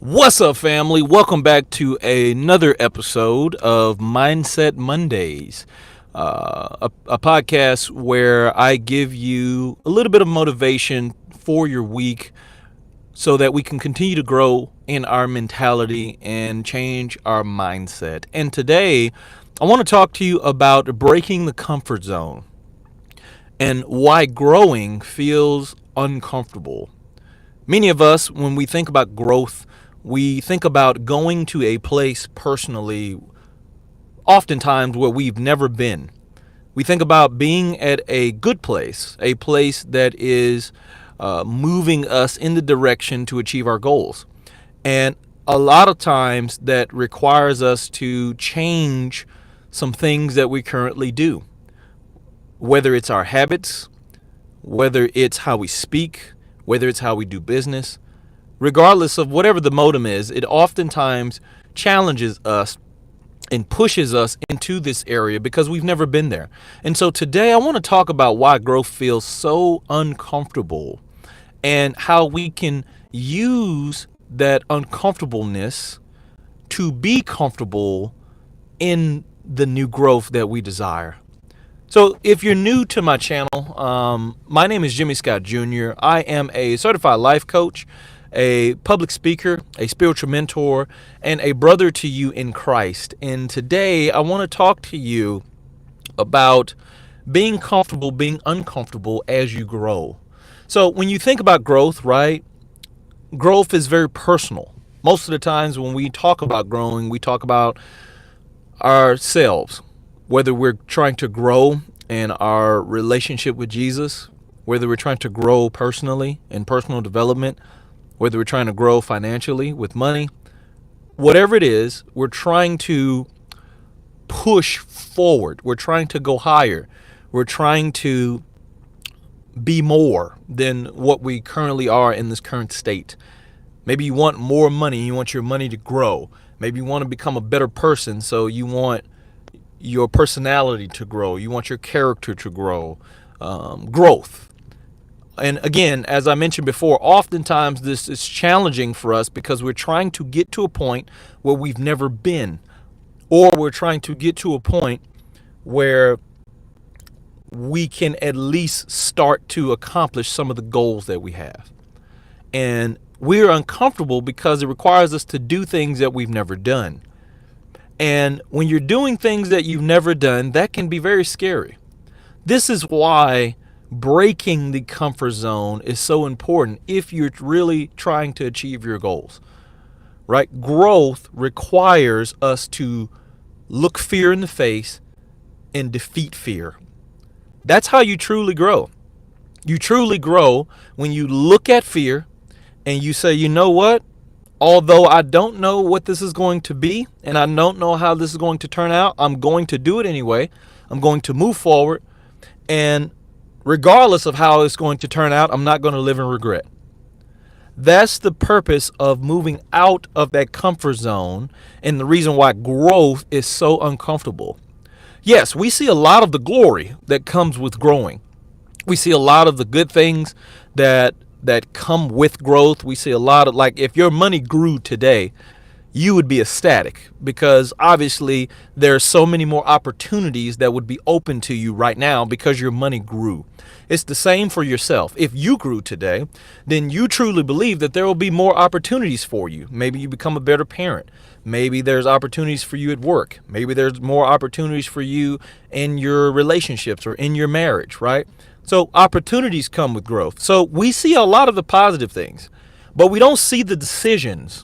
What's up, family? Welcome back to another episode of Mindset Mondays, a podcast where I give you a little bit of motivation for your week so that we can continue to grow in our mentality and change our mindset. And today, I want to talk to you about breaking the comfort zone and why growing feels uncomfortable. Many of us, when we think about growth, we think about going to a place personally, oftentimes where we've never been. We think about being at a good place, a place that is moving us in the direction to achieve our goals. And a lot of times that requires us to change some things that we currently do, whether it's our habits, whether it's how we speak, whether it's how we do business. Regardless of whatever the motive is, it oftentimes challenges us and pushes us into this area because we've never been there. And so today I want to talk about why growth feels so uncomfortable and how we can use that uncomfortableness to be comfortable in the new growth that we desire. So if you're new to my channel, my name is Jimmy Scott Jr. I am a certified life coach, a public speaker, a spiritual mentor, and a brother to you in Christ. And today I want to talk to you about being comfortable, being uncomfortable as you grow. So when you think about growth, right, growth is very personal. Most of the times when we talk about growing, we talk about ourselves, whether we're trying to grow in our relationship with Jesus, whether we're trying to grow personally in personal development, whether we're trying to grow financially with money, whatever it is, we're trying to push forward. We're trying to go higher. We're trying to be more than what we currently are in this current state. Maybe you want more money. You want your money to grow. Maybe you want to become a better person. So you want your personality to grow. You want your character to grow. Growth. And again, as I mentioned before, oftentimes this is challenging for us because we're trying to get to a point where we've never been, or we're trying to get to a point where we can at least start to accomplish some of the goals that we have. And we're uncomfortable because it requires us to do things that we've never done. And when you're doing things that you've never done, that can be very scary. This is why breaking the comfort zone is so important if you're really trying to achieve your goals, right? Growth requires us to look fear in the face and defeat fear. That's how you truly grow. You truly grow when you look at fear and you say, you know what? Although I don't know what this is going to be and I don't know how this is going to turn out, I'm going to do it anyway. I'm going to move forward, and regardless of how it's going to turn out, I'm not going to live in regret. That's the purpose of moving out of that comfort zone and the reason why growth is so uncomfortable. Yes, we see a lot of the glory that comes with growing. We see a lot of the good things that come with growth. We see a lot of, like, if your money grew today, you would be ecstatic because obviously there are so many more opportunities that would be open to you right now because your money grew. It's the same for yourself. If you grew today, then you truly believe that there will be more opportunities for you. Maybe you become a better parent. Maybe there's opportunities for you at work. Maybe there's more opportunities for you in your relationships or in your marriage, right? So opportunities come with growth. So we see a lot of the positive things, but we don't see the decisions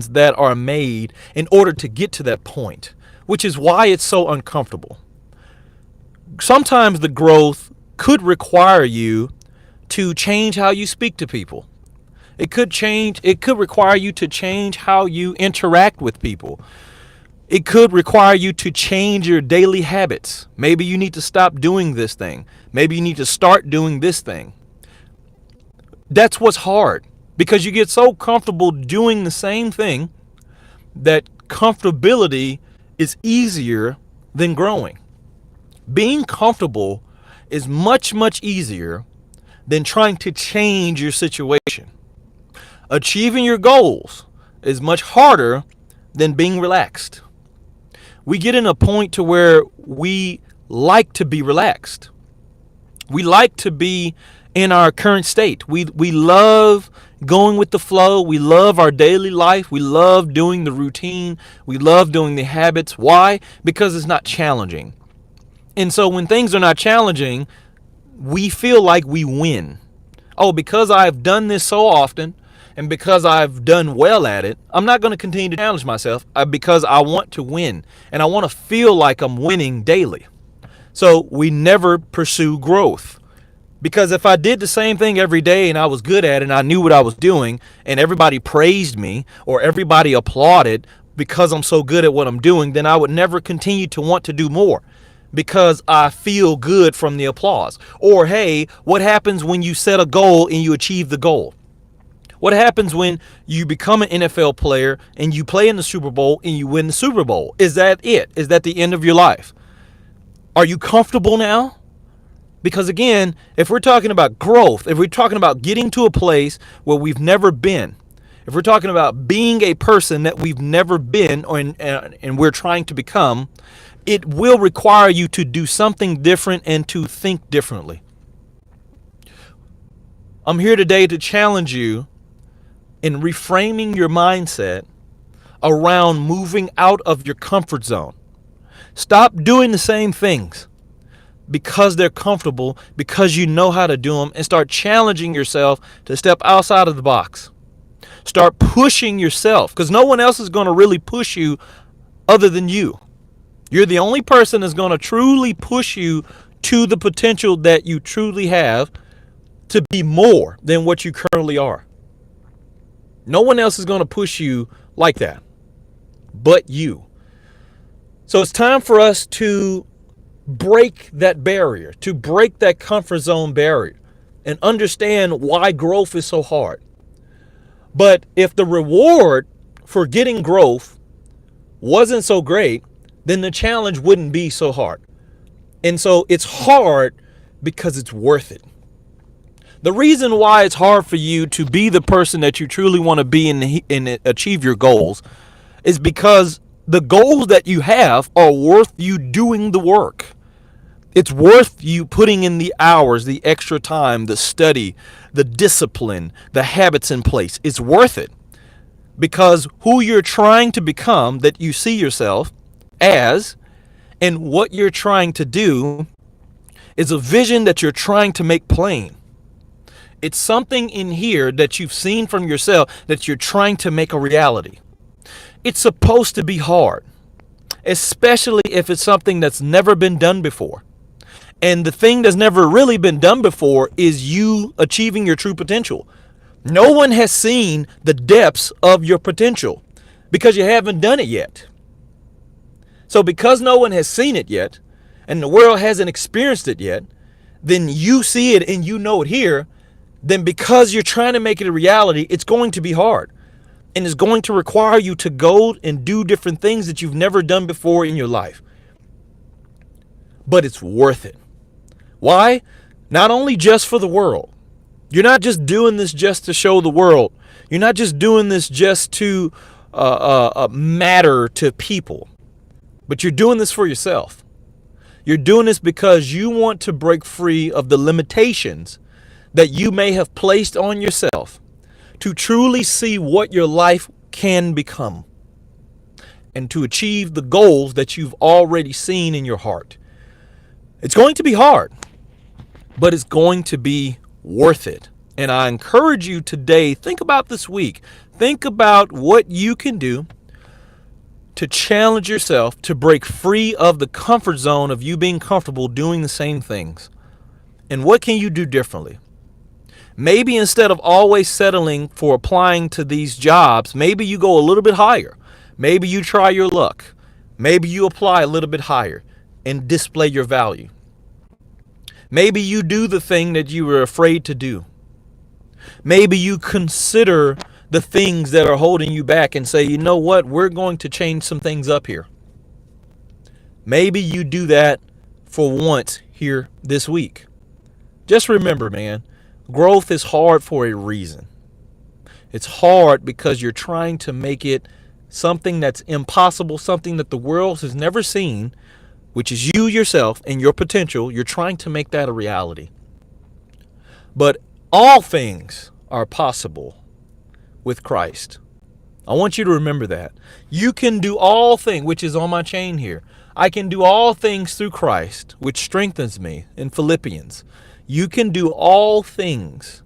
that are made in order to get to that point, which is why it's so uncomfortable. Sometimes the growth could require you to change how you speak to people. It could require you to change how you interact with people. It could require you to change your daily habits. Maybe you need to stop doing this thing. Maybe you need to start doing this thing. That's what's hard, because you get so comfortable doing the same thing that comfortability is easier than growing. Being comfortable is much, much easier than trying to change your situation. Achieving your goals is much harder than being relaxed. We get in a point to where we like to be relaxed. We like to be in our current state. We love going with the flow. We love our daily life. We love doing the routine. We love doing the habits. Why? Because it's not challenging. And so when things are not challenging, we feel like we win. Oh, because I've done this so often and because I've done well at it, I'm not going to continue to challenge myself because I want to win and I want to feel like I'm winning daily. So we never pursue growth. Because if I did the same thing every day and I was good at it and I knew what I was doing and everybody praised me or everybody applauded because I'm so good at what I'm doing, then I would never continue to want to do more because I feel good from the applause. Or, hey, what happens when you set a goal and you achieve the goal? What happens when you become an NFL player and you play in the Super Bowl and you win the Super Bowl? Is that it? Is that the end of your life? Are you comfortable now? Because again, if we're talking about growth, if we're talking about getting to a place where we've never been, if we're talking about being a person that we've never been and we're trying to become, it will require you to do something different and to think differently. I'm here today to challenge you in reframing your mindset around moving out of your comfort zone. Stop doing the same things because they're comfortable, because you know how to do them, and start challenging yourself to step outside of the box. Start pushing yourself because no one else is going to really push you other than you. You're the only person that's going to truly push you to the potential that you truly have to be more than what you currently are. No one else is going to push you like that but you. So it's time for us to break that barrier, to break that comfort zone barrier and understand why growth is so hard. But if the reward for getting growth wasn't so great, then the challenge wouldn't be so hard. And so it's hard because it's worth it. The reason why it's hard for you to be the person that you truly want to be and achieve your goals is because the goals that you have are worth you doing the work. It's worth you putting in the hours, the extra time, the study, the discipline, the habits in place. It's worth it because who you're trying to become, that you see yourself as, and what you're trying to do is a vision that you're trying to make plain. It's something in here that you've seen from yourself that you're trying to make a reality. It's supposed to be hard, especially if it's something that's never been done before. And the thing that's never really been done before is you achieving your true potential. No one has seen the depths of your potential because you haven't done it yet. So because no one has seen it yet and the world hasn't experienced it yet, then you see it and you know it here. Then because you're trying to make it a reality, it's going to be hard. And it's going to require you to go and do different things that you've never done before in your life. But it's worth it. Why? Not only just for the world. You're not just doing this just to show the world. You're not just doing this just to matter to people. But you're doing this for yourself. You're doing this because you want to break free of the limitations that you may have placed on yourself to truly see what your life can become and to achieve the goals that you've already seen in your heart. It's going to be hard, but it's going to be worth it. And I encourage you today, think about this week. Think about what you can do to challenge yourself to break free of the comfort zone of you being comfortable doing the same things. And what can you do differently? Maybe instead of always settling for applying to these jobs, maybe you go a little bit higher. Maybe you try your luck. Maybe you apply a little bit higher and display your value. Maybe you do the thing that you were afraid to do. Maybe you consider the things that are holding you back and say, you know what, we're going to change some things up here. Maybe you do that for once here this week. Just remember, man, growth is hard for a reason. It's hard because you're trying to make it something that's impossible, something that the world has never seen, which is you yourself and your potential. You're trying to make that a reality. But all things are possible with Christ. I want you to remember that. You can do all things, which is on my chain here. I can do all things through Christ, which strengthens me in Philippians. You can do all things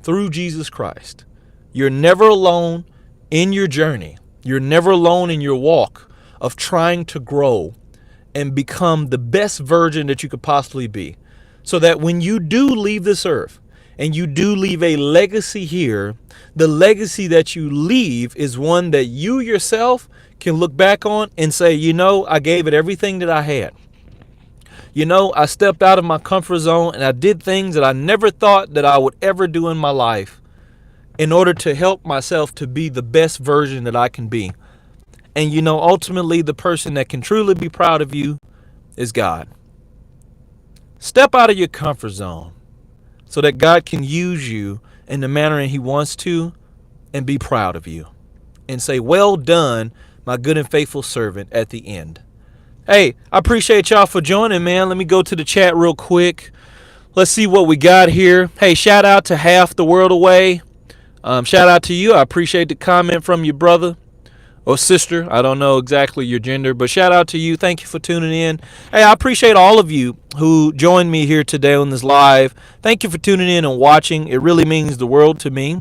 through Jesus Christ. You're never alone in your journey. You're never alone in your walk of trying to grow and become the best version that you could possibly be. So that when you do leave this earth and you do leave a legacy here, the legacy that you leave is one that you yourself can look back on and say, you know, I gave it everything that I had. You know, I stepped out of my comfort zone and I did things that I never thought that I would ever do in my life in order to help myself to be the best version that I can be. And you know, ultimately, the person that can truly be proud of you is God. Step out of your comfort zone so that God can use you in the manner He wants to and be proud of you and say, well done, my good and faithful servant at the end. Hey, I appreciate y'all for joining, man. Let me go to the chat real quick. Let's see what we got here. Hey, shout out to Half the World Away. Shout out to you. I appreciate the comment from your brother or sister. I don't know exactly your gender, but shout out to you. Thank you for tuning in. Hey, I appreciate all of you who joined me here today on this live. Thank you for tuning in and watching. It really means the world to me.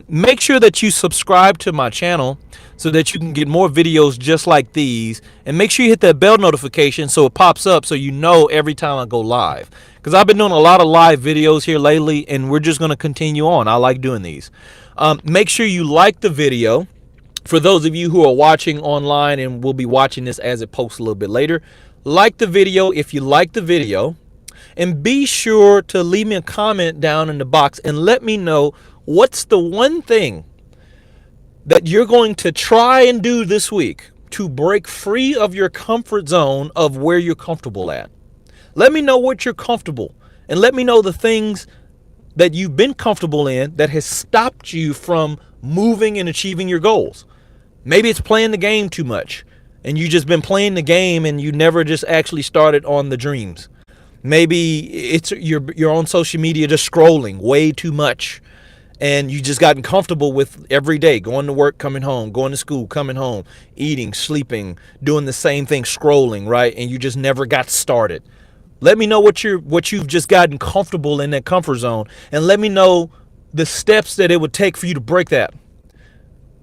Make sure that you subscribe to my channel so that you can get more videos just like these. And make sure you hit that bell notification so it pops up so you know every time I go live. Because I've been doing a lot of live videos here lately, and we're just going to continue on. I like doing these. Make sure you like the video. For those of you who are watching online and will be watching this as it posts a little bit later, like the video if you like the video. And be sure to leave me a comment down in the box and let me know what's the one thing that you're going to try and do this week to break free of your comfort zone of where you're comfortable at. Let me know what you're comfortable, and let me know the things that you've been comfortable in that has stopped you from moving and achieving your goals. Maybe it's playing the game too much and you just been playing the game and you never just actually started on the dreams. Maybe it's you're on social media just scrolling way too much and you just gotten comfortable with every day going to work, coming home, going to school, coming home, eating, sleeping, doing the same thing, scrolling, right? And you just never got started. Let me know what you've just gotten comfortable in that comfort zone, and let me know the steps that it would take for you to break that.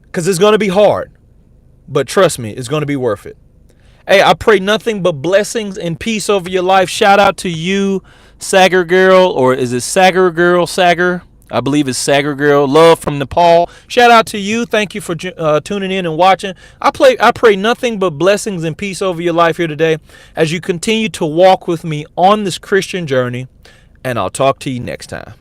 Because it's going to be hard, but trust me, it's going to be worth it. Hey, I pray nothing but blessings and peace over your life. Shout out to you, Sagar Girl, or is it Sagar Girl? Sagar? I believe it's Sagar Girl. Love from Nepal. Shout out to you. Thank you for tuning in and watching. I pray nothing but blessings and peace over your life here today as you continue to walk with me on this Christian journey. And I'll talk to you next time.